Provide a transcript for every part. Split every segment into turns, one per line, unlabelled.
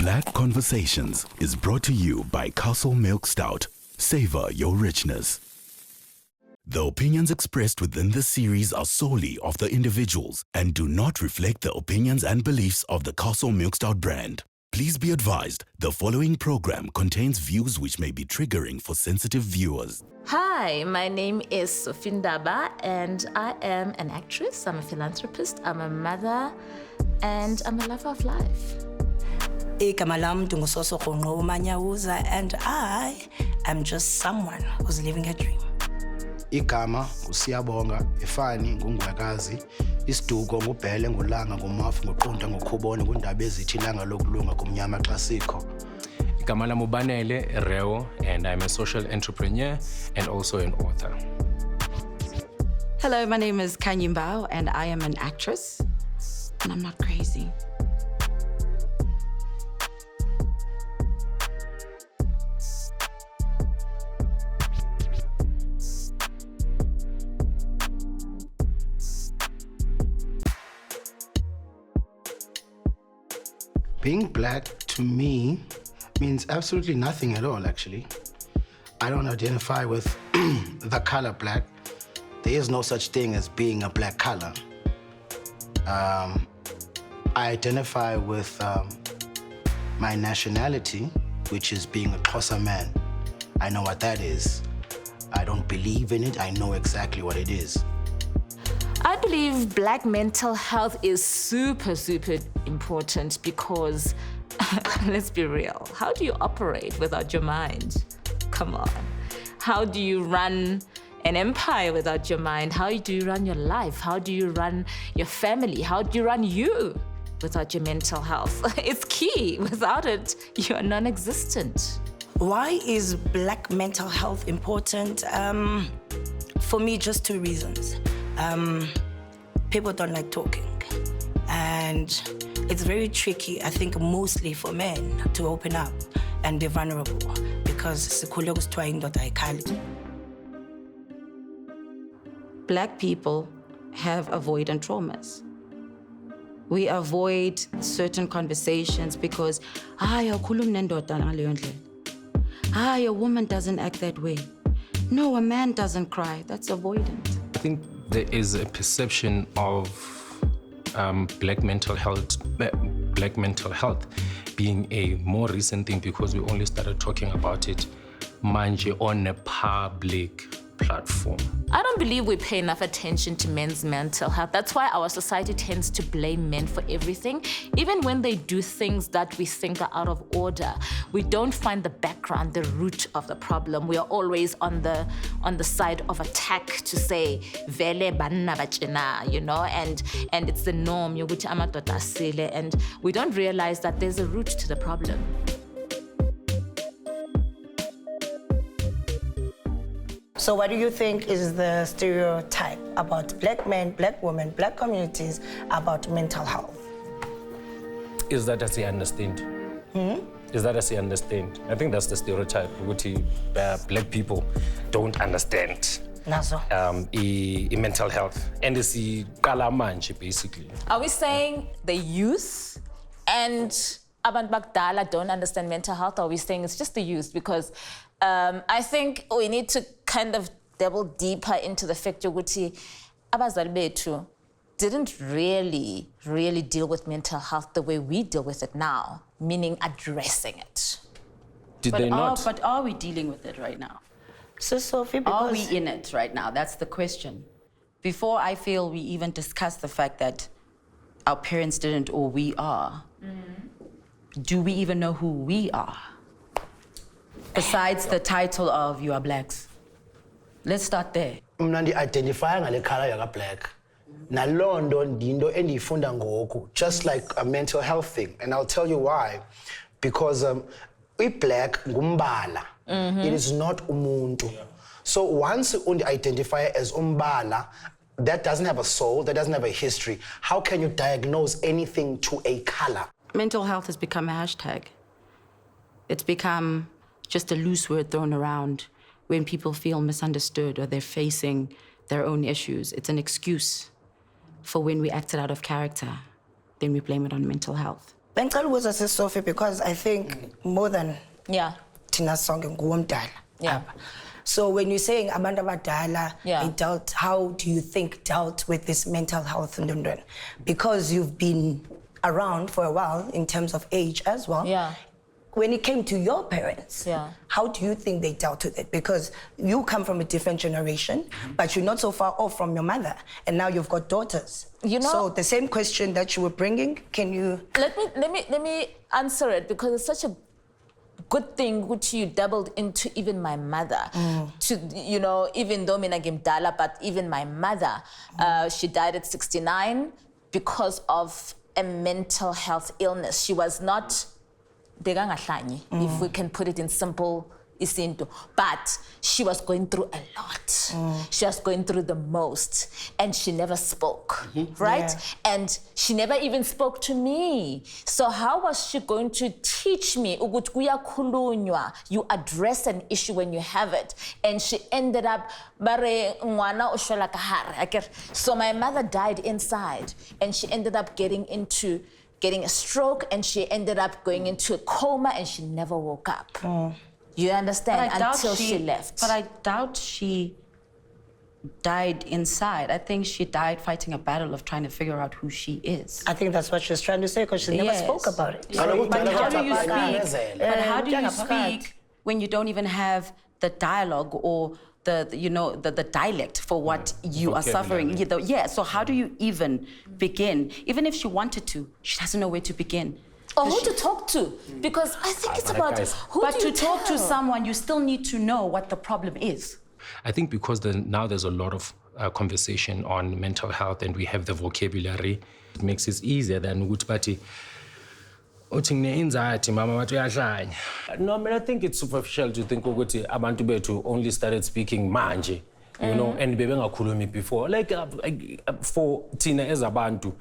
Black Conversations is brought to you by Castle Milk Stout. Savor your richness. The opinions expressed within this series are solely of the individuals and do not reflect the opinions and beliefs of the Castle Milk Stout brand. Please be advised, the following program contains views which may be triggering for sensitive viewers.
Hi, my name is Sophie Ndaba and I am an actress, I'm a philanthropist, I'm a mother, and I'm a lover of life.
Igama lam Dungusoso Khonqo Manyawuza, and I am just someone who's living a dream.
Igama uSiyabonga Efani ngungwekazi isiduko ngubhele ngolanga ngomafu ngoqonda ngokhubona kundaba ezithi ilanga lokulunga kumnyama xa sikho.
Igama lami uBanele Reo, and I'm a social entrepreneur and also an author.
Hello, my name is Kanye Mbao and I am an actress and I'm not crazy.
Being black to me means absolutely nothing at all, actually. I don't identify with the color black. There is no such thing as being a black color. I identify with my nationality, which is being a Xhosa man. I know what that is. I don't believe in it. I know exactly what it is.
I believe Black mental health is super important because, let's be real, how do you operate without your mind? Come on. How do you run an empire without your mind? How do you run your life? How do you run your family? How do you run you without your mental health? It's key. Without it, you are non-existent.
Why is Black mental health important? For me, just two reasons. People don't like talking, and it's very tricky, I think, mostly for men to open up and be vulnerable because
Black people have avoidant traumas. We avoid certain conversations because, a woman doesn't act that way. No, a man doesn't cry. That's avoidant.
I think there is a perception of black mental health being a more recent thing because we only started talking about it manje on a public platform.
I don't believe we pay enough attention to men's mental health. That's why our society tends to blame men for everything. Even when they do things that we think are out of order, we don't find the background, the root of the problem. We are always on the side of attack to say, vele banna bachena, you know, and it's the norm, yokuthi amadoda asile, and we don't realize that there's a root to the problem.
So what do you think is the stereotype about Black men, Black women, Black communities about mental health?
Is that as you understand? Is that as you understand? I think that's the stereotype. Black people don't understand
Nazo.
Mental health. And it's kalamanje, basically.
Are we saying the youth and abantu bakudala don't understand mental health, or are we saying it's just the youth? Because I think we need to kind of delve deeper into the fact that abazali bethu didn't really deal with mental health the way we deal with it now, meaning addressing it.
Did they not?
But are we dealing with it right now?
So Sophie,
Are
because
we in it right now? That's the question. Before I feel we even discuss the fact that our parents didn't or we are, do we even know who we are? Besides the title of you are blacks. Let's start there.
Mna ndi-identifya ngale color yaka black. Naloo nto ndinto endiyifunda ngoku, just like a mental health thing. And I'll tell you why. Because i-black ngumbala. It is not umuntu. So once you identify as umbala, that doesn't have a soul, that doesn't have a history. How can you diagnose anything to a color?
Mental health has become a hashtag. It's become just a loose word thrown around when people feel misunderstood or they're facing their own issues. It's an excuse for when we acted out of character, then we blame it on mental health.
Bengicela ukuza Sophie because I think more than
Yeah.
Tina song nguwomdala.
Yeah.
So when you're saying abantu abadala,
Yeah.
how do you think dealt with this mental health and because you've been around for a while in terms of age as well.
Yeah.
When it came to your parents,
Yeah.
how do you think they dealt with it? Because you come from a different generation, but you're not so far off from your mother, and now you've got daughters.
You know-
so the same question that you were bringing, can you?
Let me answer it because it's such a good thing which you doubled into even my mother. To even though mina ngimdala, but even my mother, she died at 69 because of a mental health illness. She was not bekangahlanye, if we can put it in simple isinto, but she was going through a lot. She was going through the most, and she never spoke, right?
Yeah.
And she never even spoke to me. So how was she going to teach me ukuthi kuyakhulunywa, you address an issue when you have it? And she ended up bare ngwana o shwela ka hare. So my mother died inside, and she ended up getting a stroke, and she ended up going into a coma, and she never woke up. You understand? Until she left.
But I doubt she died inside. I think she died fighting a battle of trying to figure out who she is.
I think that's what she was trying to say because she never
Yes.
spoke about it.
But how do you
But
speak? But how do you speak when you don't even have the dialogue or the dialect for what you are suffering? So how do you even begin? Even if she wanted to, she doesn't know where to begin.
Or who to talk to, because I think it's
but
about
guys-
who
But
do you
to talk to
tell?
someone, you still need to know what the problem is.
I think because now there's a lot of conversation on mental health and we have the vocabulary, it makes it easier than ukuthi bathi uthi ngine-anxiety mama bathi uyahlanya. No, I mean, I think it's superficial to think ukuthi abantu bethu only started speaking manje, you know, and bebengakhulumi before. Like for Tina as abantu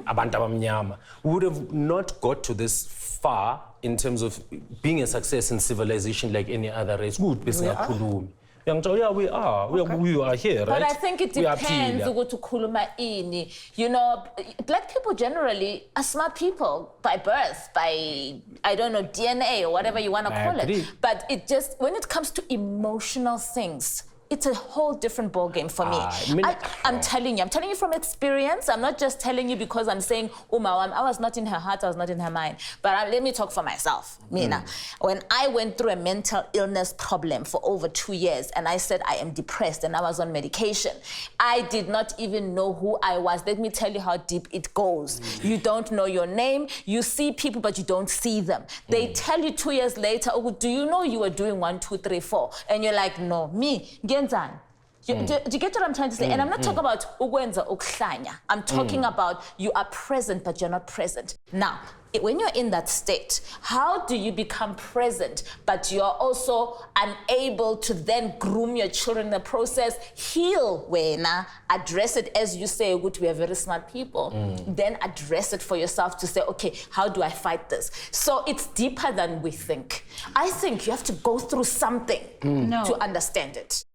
abamnyama, we would have not got to this far in terms of being a success in civilization like any other race. Good, besingakhulumi. Yeah, we are. We are here, right?
But I think it depends ukuthi ukhuluma ini. You know, black people generally are smart people by birth, by, I don't know, DNA or whatever you want to call
agree.
it. But it just, when it comes to emotional things, it's a whole different ballgame for me. I'm telling you from experience. I'm not just telling you because I'm saying, I was not in her heart, I was not in her mind. But let me talk for myself, Mina. When I went through a mental illness problem for over 2 years, and I said I am depressed and I was on medication, I did not even know who I was. Let me tell you how deep it goes. You don't know your name, you see people, but you don't see them. They tell you 2 years later, oh, do you know you were doing 1, 2, 3, 4? And you're like, no, me. Do you get what I'm trying to say? And I'm not talking about ukwenza ukuhlanya. I'm talking about you are present, but you're not present. Now, when you're in that state, how do you become present, but you're also unable to then groom your children in the process, heal wena, address it as you say, we are very smart people, then address it for yourself to say, okay, how do I fight this? So it's deeper than we think. I think you have to go through something to understand it.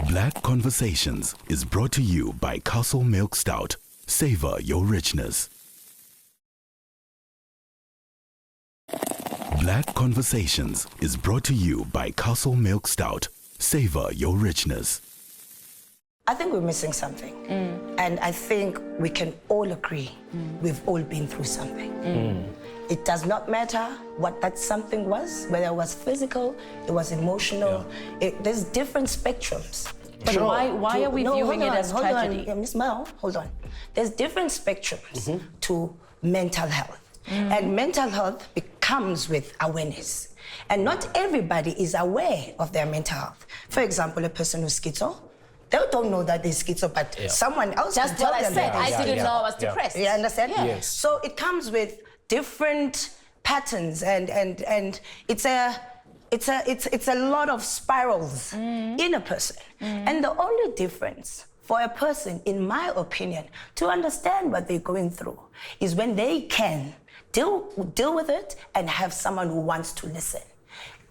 Black Conversations is brought to you by Castle Milk Stout. Savor your richness. Black Conversations is brought to you by Castle Milk Stout. Savor your richness.
I think we're missing something. And I think we can all agree we've all been through something. It does not matter what that something was, whether it was physical, it was emotional. There's different spectrums.
But why are we viewing it as tragedy?
Yeah, Ms. Mel, hold on. There's different spectrums to mental health. And mental health comes with awareness. And not everybody is aware of their mental health. For example, a person who's schizo, they don't know that they're schizo, but someone else
That's
can tell
what I
them
said.
that.
I didn't know I was depressed.
You understand?
Yeah.
Yes.
So it comes with different patterns, and it's a lot of spirals in a person. And the only difference for a person, in my opinion, to understand what they're going through is when they can deal with it and have someone who wants to listen.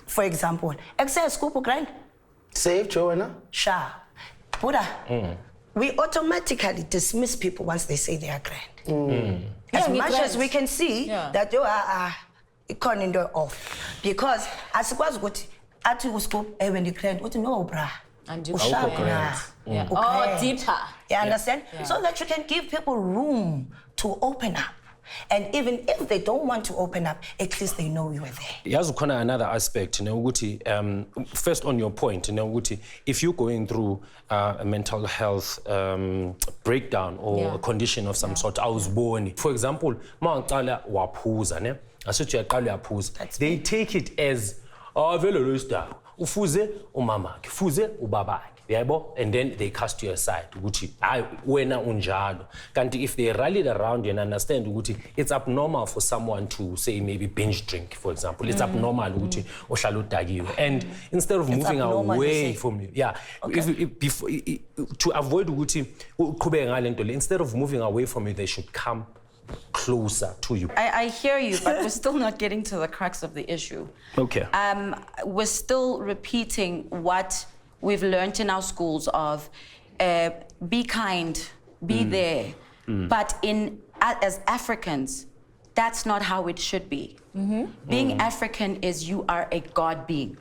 For example, excess scoop grind.
Save Joanna.
Sha. Buddha. we automatically dismiss people once they say they are grand. As much as we can see that you are ikhona into off, because asikwazi ukuthi athi uScoop when you grand uthi no bra
And you
ushaya
Oh, deeper.
you understand? So that you can give people room to open up. And even if they don't want to open up, at least they know you are there.
Yazi khona another aspect, ukuthi first on your point, ukuthi if you're going through a mental health breakdown or a condition of some sort, awuziboni. For example, mawuqala waphuza, ne? Asithi uyaqala uyaphuza. They take it as vele lo isdaba. Ufuze umamakhe, fuze ubabakhe. Yebo, and then they cast you aside ukuthi hayi wena unjalo. Kanti if they rallied around you and understand ukuthi it's abnormal for someone to say maybe binge drink, for example, it's abnormal ukuthi ohlala udakiwe, and instead of moving away from you, to avoid ukuthi uqhubeke ngalento le, instead of moving away from you, they should come closer to you.
I hear you, but we're still not getting to the crux of the issue.
Okay.
We're still repeating what we've learned in our schools of be kind, be there. But as Africans, that's not how it should be. Being African is you are a God being,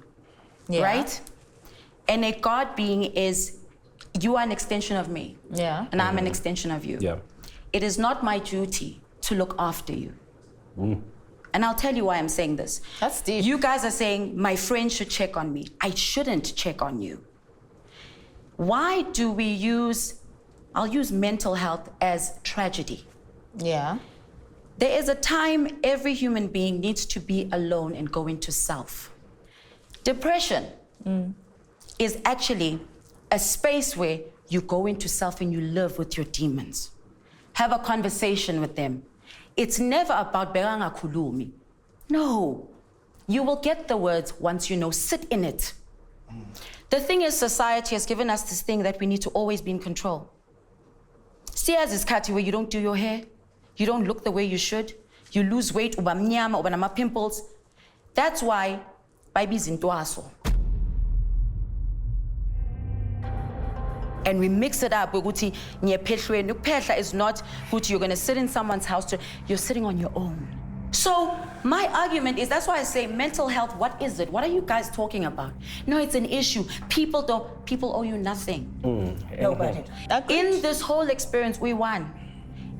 right? And a God being is you are an extension of me, and I'm an extension of you.
Yeah.
It is not my duty to look after you. And I'll tell you why I'm saying this.
That's deep.
You guys are saying my friend should check on me. I shouldn't check on you. Why do we I'll use mental health as tragedy.
Yeah.
There is a time every human being needs to be alone and go into self. Depression is actually a space where you go into self and you live with your demons. Have a conversation with them. It's never about beranga kulumi. No. You will get the words once you know, sit in it. The thing is, society has given us this thing that we need to always be in control. See as is Kati, where you don't do your hair, you don't look the way you should, you lose weight, uba mnyama, uba nama pimples. That's why babies in Tuaso. And we mix it up. Nyepeshwe is not good. You're going to sit in someone's house. You're sitting on your own. So my argument is, that's why I say mental health, what is it? What are you guys talking about? No, it's an issue. People owe you nothing.
Nobody.
In this whole experience, we won.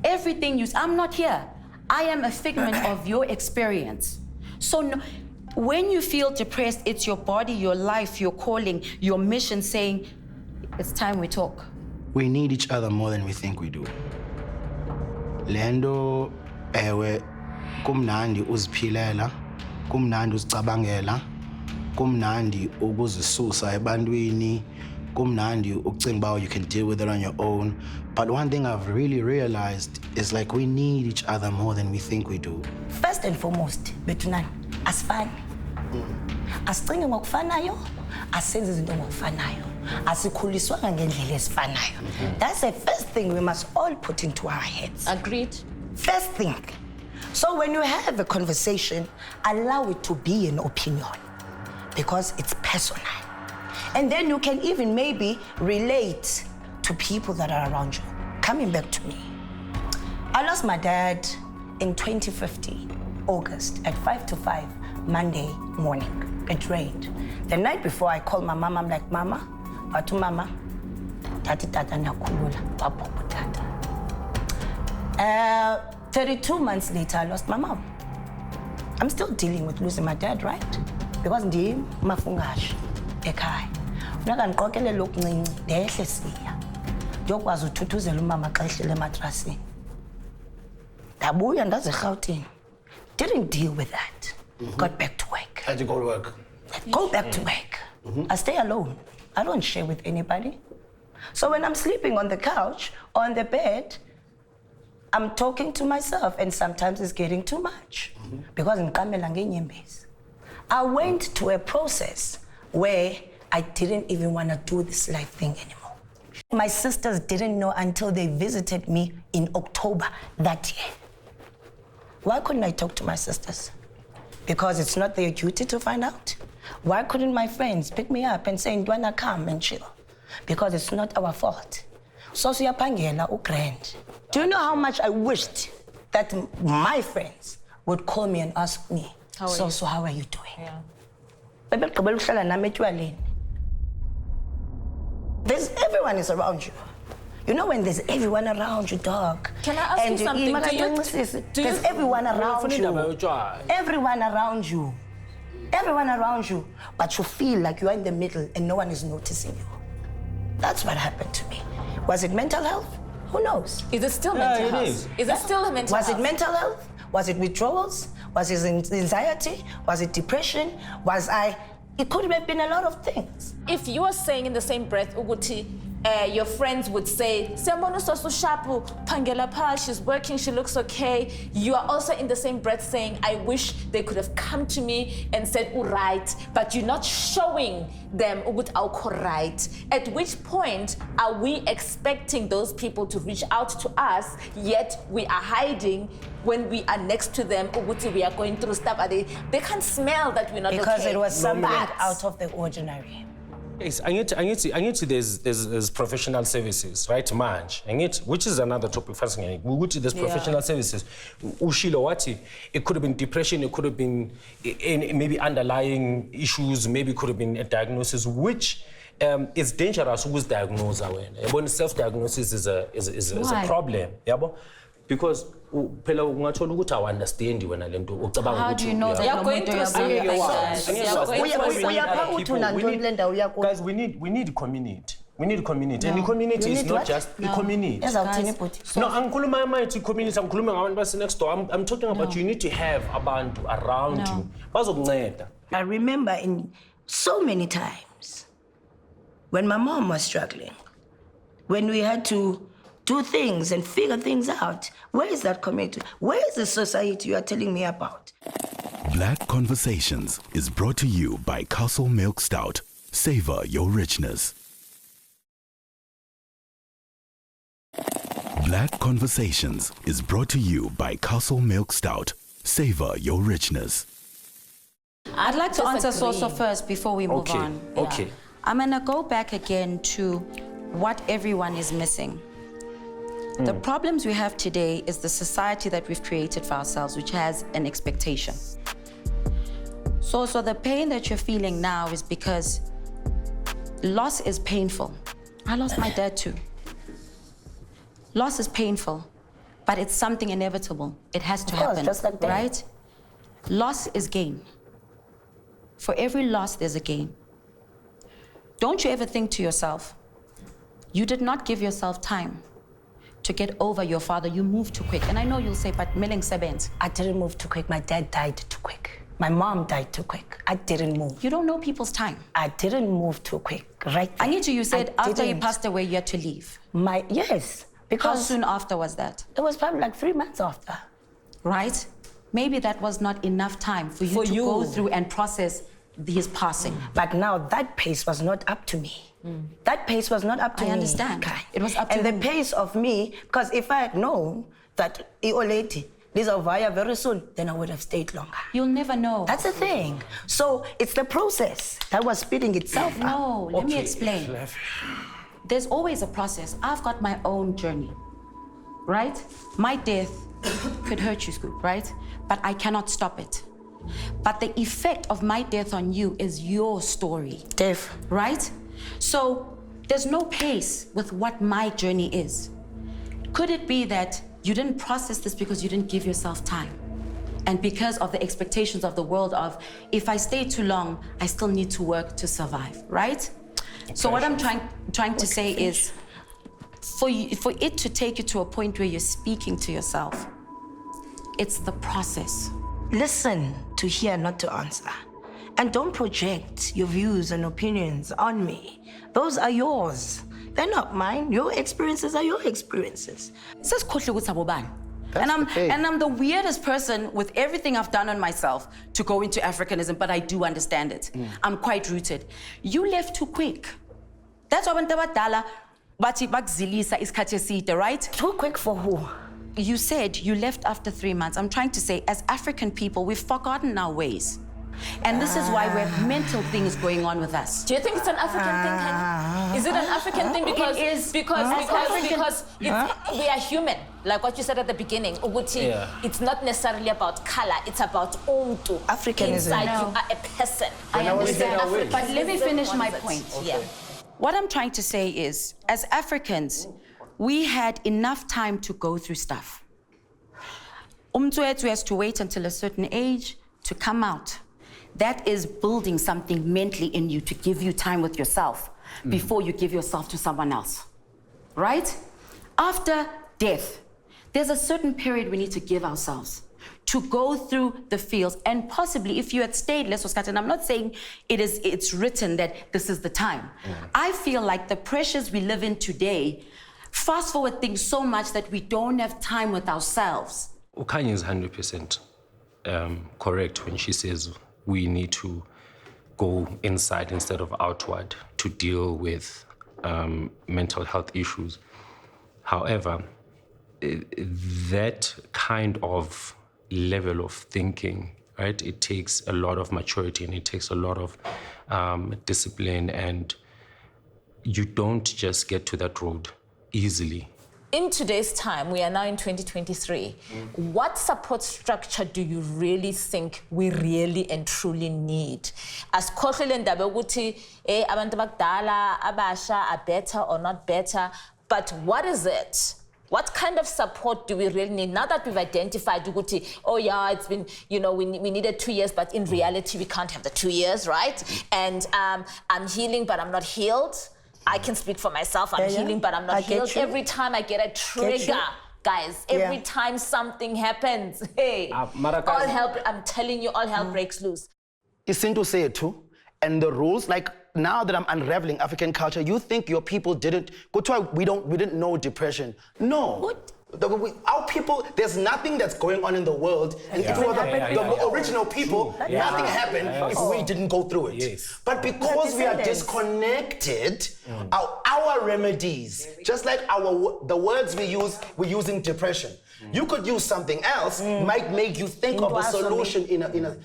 Everything I'm not here. I am a figment of your experience. So no, when you feel depressed, it's your body, your life, your calling, your mission saying, it's time we talk.
We need each other more than we think we do. Lendo ewe kumnandi uziphilela, kumnandi uzicabangela, kumnandi ukuzisusa ebantwini, kumnandi ukucinga you can deal with it on your own. But one thing I've really realized is like we need each other more than we think we do.
First and foremost, between asifani. Asicinge ngokufanayo, asenze izinto ngokufanayo. Asikhuliswanga ngendlela esifanayo. That's the first thing we must all put into our heads.
Agreed.
First thing. So when you have a conversation, allow it to be an opinion because it's personal. And then you can even maybe relate to people that are around you. Coming back to me. I lost my dad in 2015, August, at 5 to 5, Monday morning. It rained. The night before, I called my mom. I'm like, Mama, Batu Mama, Tati Tata Nakulula, Papo Tata. 32 months later, I lost my mom. I'm still dealing with losing my dad, right? Because ndim mafungash ekhaya. Funeka ndiqokelele okuncinci ndehle siya. Ndiyokwazi uthuthuzela umama xa ehlele ematrasini. Ndabuya ndaze eRhawutini. Didn't deal with that. Got back to work.
How'd you go to work?
Go back to work. I stay alone. I don't share with anybody. So when I'm sleeping on the couch, on the bed, I'm talking to myself, and sometimes it's getting too much because I went to a process where I didn't even want to do this life thing anymore. My sisters didn't know until they visited me in October that year. Why couldn't I talk to my sisters? Because it's not their duty to find out. Why couldn't my friends pick me up and say, Ndwana, come and chill? Because it's not our fault. So siyapangela ugrand. Do you know how much I wished that my friends would call me and ask me, so how are you doing?
Yeah.
Everyone is around you. You know when there's everyone around you, dog.
Can I ask you something?
There's everyone around you. Everyone around you. Everyone around you. But you feel like you're in the middle and no one is noticing you. That's what happened to me. Was it mental health? Who knows?
Is it still mental health? Is it still a mental health?
Was it mental health? Was it withdrawals? Was it anxiety? Was it depression? It could have been a lot of things.
If you are saying in the same breath, Uguti, your friends would say, she's working, she looks okay. You are also in the same breath saying, I wish they could have come to me and said, right, but you're not showing them right. At which point are we expecting those people to reach out to us, yet we are hiding when we are next to them, we are going through stuff. They can't smell that we're not
because
okay.
It was something out of the ordinary.
Yes, I get to there's professional services, right? Manj, which is another topic. There's professional services. Ushilo wati, it could have been depression, it could have been maybe underlying issues, maybe it could have been a diagnosis, which is dangerous who's diagnosed. When self-diagnosis is a problem, because phela ungathola ukuthi awu-understand wena le nto ucabanga
How do you know that
You're going through a
Guys, we need community. We need community. And the community is not just the community. No, angikhuluma amayithi community, angikhuluma ngabantu base next door. I'm talking about you need to have abantu around you. Bazokunceda.
I remember in so many times when my mom was struggling, when we had to do things and figure things out. Where is that community? Where is the society you are telling me about?
Black Conversations is brought to you by Castle Milk Stout. Savor your richness. Black Conversations is brought to you by Castle Milk Stout. Savor your richness.
I'd like to answer Soso first before we move on.
Okay.
I'm gonna go back again to what everyone is missing. The problems we have today is the society that we've created for ourselves, which has an expectation. So the pain that you're feeling now is because loss is painful. I lost my dad too. Loss is painful, but it's something inevitable. It has to happen,
just like that.
right? Loss is gain. For every loss, there's a gain. Don't you ever think to yourself, you did not give yourself time to get over your father. You moved too quick. And I know you'll say, but Milling Sebent.
I didn't move too quick. My dad died too quick. My mom died too quick. I didn't move.
You don't know people's time.
I didn't move too quick, right there.
You said after he
didn't.
passed away, you had to leave.
Yes,
How
because
soon after was that?
it was probably like 3 months after.
Right? Maybe that was not enough time for you to go through and process his passing.
But now that pace was not up to me. That pace was not up to me.
I understand.
Kai.
It was up to
And the
who?
pace of me, because if I had known that Ioleti, this will via very soon, then I would have stayed longer.
You'll never know.
That's the thing. So it's the process that was speeding itself up.
No, let me explain. There's always a process. I've got my own journey, right? My death could hurt you, Scoop, right? But I cannot stop it. But the effect of my death on you is your story.
Dave.
Right? So there's no pace with what my journey is. Could it be that you didn't process this because you didn't give yourself time? And because of the expectations of the world of, if I stay too long, I still need to work to survive, right? So what I'm trying to say is, for it to take you to a point where you're speaking to yourself, it's the process.
Listen to hear, not to answer. And don't project your views and opinions on me. Those are yours. They're not mine. Your experiences are your experiences.
And I'm the weirdest person with everything I've done on myself to go into Africanism, but I do understand it. I'm quite rooted. You left too quick. That's why Dala bathi bakuzilisa isikhathi eside, right?
Too quick for who?
You said you left after 3 months. I'm trying to say, as African people, we've forgotten our ways. And this is why we have mental things going on with us.
Do you think it's an African thing, Hani? Is it an African thing? Because
It is.
because we are human. Like what you said at the beginning, Uguti, it's not necessarily about color, it's about umtu.
Africanism.
Inside
No.
you are a person.
I understand,
away.
but let me finish my point.
Yeah.
What I'm trying to say is, as Africans, we had enough time to go through stuff. Umtwetu has to wait until a certain age to come out. That is building something mentally in you to give you time with yourself before you give yourself to someone else, right? After death, there's a certain period we need to give ourselves to go through the fields, and possibly if you had stayed less, and I'm not saying it's written that this is the time. I feel like the pressures we live in today fast forward things so much that we don't have time with ourselves.
Ukanya is 100% correct when she says we need to go inside instead of outward to deal with mental health issues. However, that kind of level of thinking, right? It takes a lot of maturity and it takes a lot of discipline, and you don't just get to that road easily.
In today's time, we are now in 2023. What support structure do you really think we really and truly need? As Khohlile ndaba ukuthi abantu abadala abasha are better or not better, but what is it? What kind of support do we really need? Now that we've identified, ukuthi, oh yeah, it's been, we needed 2 years, but in reality, we can't have the 2 years, right? And I'm healing, but I'm not healed. I can speak for myself. I'm healing, but I'm not healed. Every time I get a trigger, guys, every time something happens, hey, all hell, I'm telling you, all hell breaks loose.
Isintu sethu, and the rules, like now that I'm unraveling African culture, you think your people didn't, we didn't know depression. No.
What?
Our people, there's nothing that's going on in the world, and if we were the original people, nothing happened if we didn't go through it.
Yes.
But because we are disconnected, our remedies, just like the words we're using depression. You could use something else, might make you think of a solution in a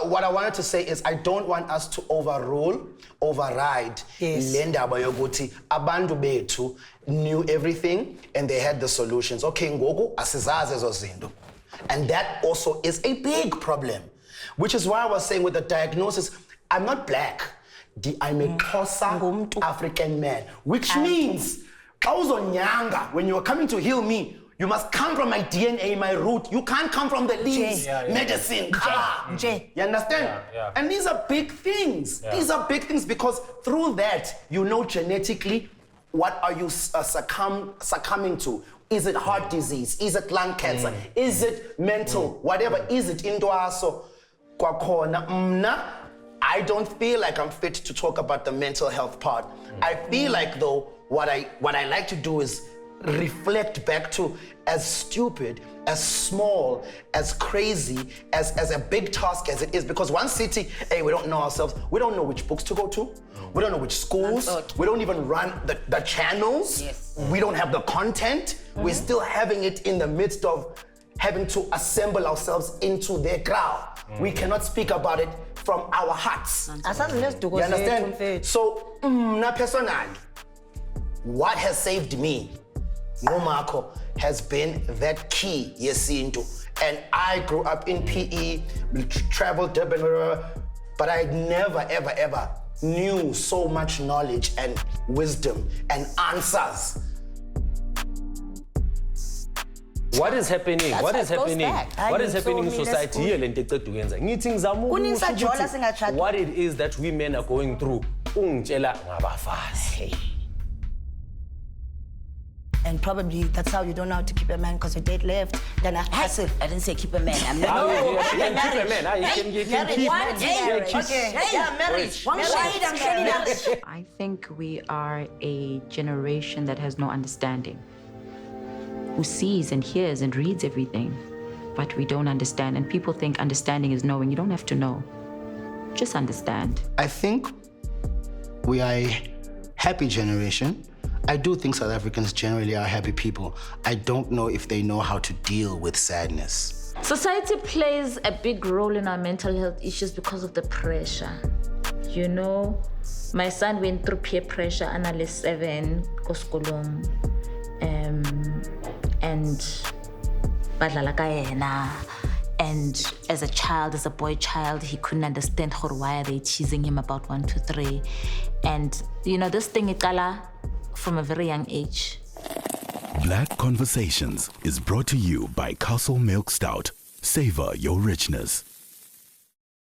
what I wanted to say is I don't want us to override lendaba yokuthi abantu bethu knew everything and they had the solutions. Okay, ngoku asizazi ezo zinto. And that also is a big problem, which is why I was saying with the diagnosis, I'm not black. I'm a Xhosa African man, which means when you are coming to heal me, you must come from my DNA, my root. You can't come from the leaves, medicine, You understand? And these are big things. These are big things because through that, you know genetically what are you succumbing to. Is it heart disease? Is it lung cancer? Is it mental? Whatever is it into us? So, I don't feel like I'm fit to talk about the mental health part. I feel like though, what I like to do is reflect back to as stupid, as small, as crazy, as a big task as it is. Because one city, hey, we don't know ourselves. We don't know which books to go to. We don't know which schools. We don't even run the channels. We don't have the content. We're still having it in the midst of having to assemble ourselves into their crowd. We cannot speak about it from our hearts. You understand? So, personally, what has saved me, Ngomako, has been that key, yesintu. And I grew up in PE, traveled Durban, but I never, ever, ever knew so much knowledge and wisdom and answers.
What is happening?
That's
What
why
is
it goes
happening?
back.
What is happening in society here? What it is that women are going through.
And probably that's how you don't know how to keep a man because your date left. Then I hustle.
I didn't say keep a man. I'm not.
You can keep a man. You can keep.
Marriage.
I think we are a generation that has no understanding, who sees and hears and reads everything, but we don't understand. And people think understanding is knowing. You don't have to know. Just understand.
I think we are a happy generation. I do think South Africans generally are happy people. I don't know if they know how to deal with sadness.
Society plays a big role in our mental health issues because of the pressure. You know, my son went through peer pressure, analyst 7, koskolong, and badlala ka yena. And as a child, as a boy child, he couldn't understand why are they teasing him about 1, 2, 3. And you know, this thing ikala from a very young age.
Black Conversations is brought to you by Castle Milk Stout. Savor your richness.